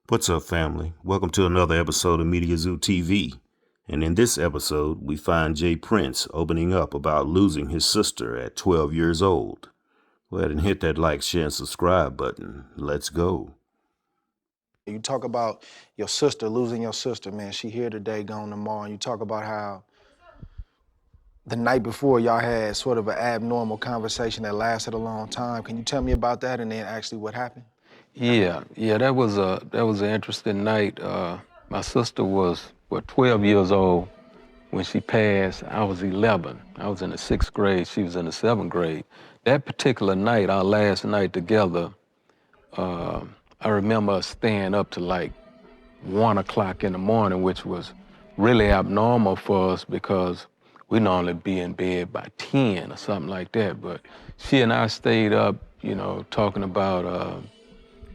What's up, family? Welcome to another episode of Mediazewtv. And in this episode, we find Jay Prince opening up about losing his sister at 12 years old. Go ahead and hit that like, share, and subscribe button. Let's go. You talk about your sister, losing your sister, man. She here today, gone tomorrow. And you talk about how the night before y'all had sort of an abnormal conversation that lasted a long time. Can you tell me about that and then actually what happened? Yeah, that was an interesting night. My sister was 12 years old when she passed. I was 11. I was in the 6th grade. She was in the 7th grade. That particular night, our last night together, I remember us staying up to like 1 o'clock in the morning, which was really abnormal for us because we normally be in bed by 10 or something like that. But she and I stayed up, talking about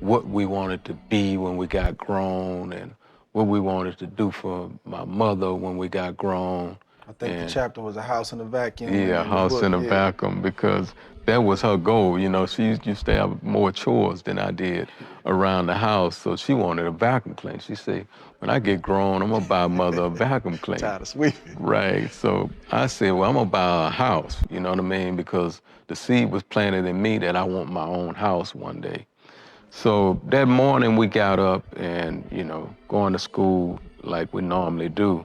what we wanted to be when we got grown and what we wanted to do for my mother when we got grown. I think the chapter was A House in a Vacuum. Yeah, House in a Vacuum, because that was her goal. She used to have more chores than I did around the house, so she wanted a vacuum cleaner. She said, when I get grown, I'm gonna buy mother a vacuum cleaner. Tired of sweeping. Right, so I said, well, I'm gonna buy a house, you know what I mean? Because the seed was planted in me that I want my own house one day. So that morning we got up and, going to school like we normally do.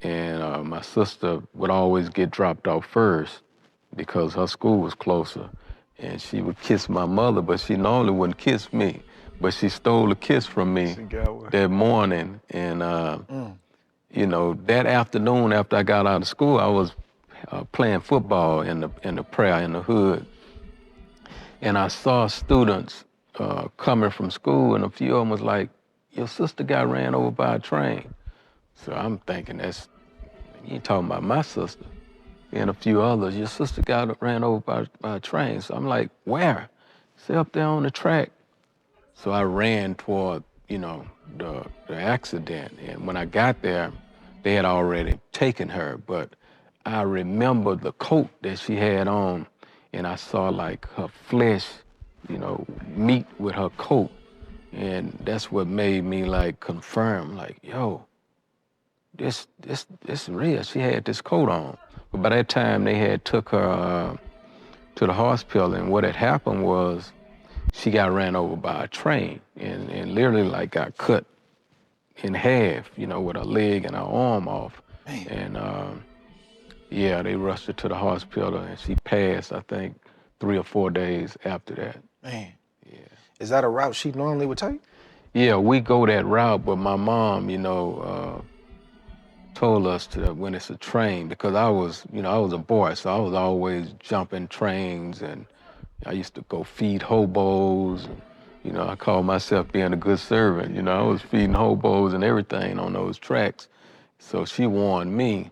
And my sister would always get dropped off first because her school was closer. And she would kiss my mother, but she normally wouldn't kiss me. But she stole a kiss from me that morning. And, that afternoon after I got out of school, I was playing football in the prayer in the hood. And I saw students coming from school, and a few of them was like, your sister got ran over by a train. So I'm thinking, you ain't talking about my sister. And a few others, your sister got ran over by a train. So I'm like, where? Say up there on the track. So I ran toward, the accident. And when I got there, they had already taken her. But I remember the coat that she had on, and I saw like her flesh, meet with her coat. And that's what made me like confirm, like, yo, this real. She had this coat on. But by that time they had took her to the hospital, and what had happened was she got ran over by a train and literally like got cut in half, with her leg and her arm off. Man. And they rushed her to the hospital and she passed, I think, 3 or 4 days after that. Man. Yeah. Is that a route she normally would take? Yeah, we go that route, but my mom, told us to when it's a train, because I was a boy, so I was always jumping trains, and I used to go feed hobos. And, I called myself being a good servant. I was feeding hobos and everything on those tracks. So she warned me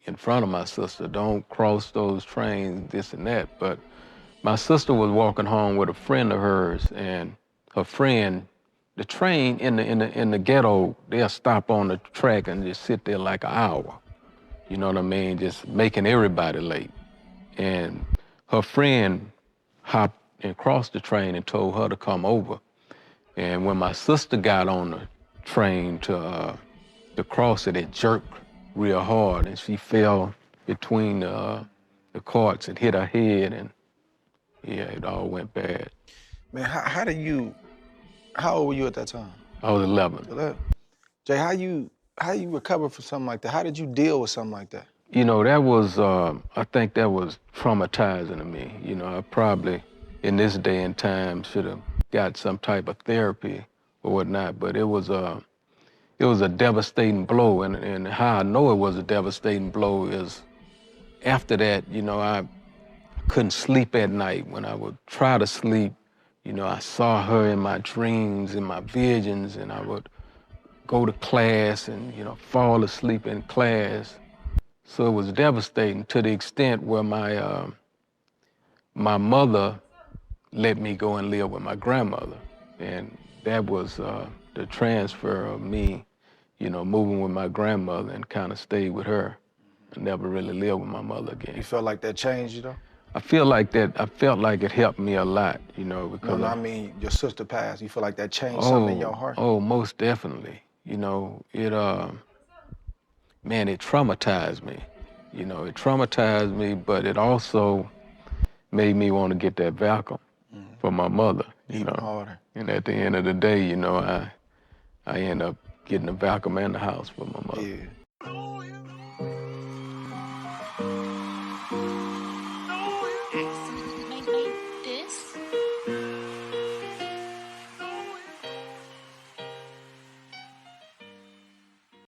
in front of my sister, don't cross those trains, this and that. But my sister was walking home with a friend of hers, and her friend, the train in the ghetto, they'll stop on the track and just sit there like an hour. You know what I mean? Just making everybody late. And her friend hopped and crossed the train and told her to come over. And when my sister got on the train to cross it, it jerked real hard, and she fell between the carts and hit her head, and it all went bad. Man, how old were you at that time? I was 11. 11. Jay, how you recover from something like that? How did you deal with something like that? That was, I think that was traumatizing to me. I probably, in this day and time, should have got some type of therapy or whatnot, but it was a devastating blow. And how I know it was a devastating blow is after that, I couldn't sleep at night. When I would try to sleep, I saw her in my dreams, in my visions, and I would go to class and, fall asleep in class. So it was devastating to the extent where my mother let me go and live with my grandmother. And that was the transfer of me, moving with my grandmother and kind of stayed with her. I never really lived with my mother again. You felt like that changed you though? I feel like that. I felt like it helped me a lot, you know, because No, I mean your sister passed. You feel like that changed something in your heart? oh, most definitely. You know, it man, it traumatized me. You know, it traumatized me, but it also made me want to get that vacuum for my mother. You Even know, harder. and at the end of the day, you know, I end up getting the vacuum and the house for my mother. Yeah.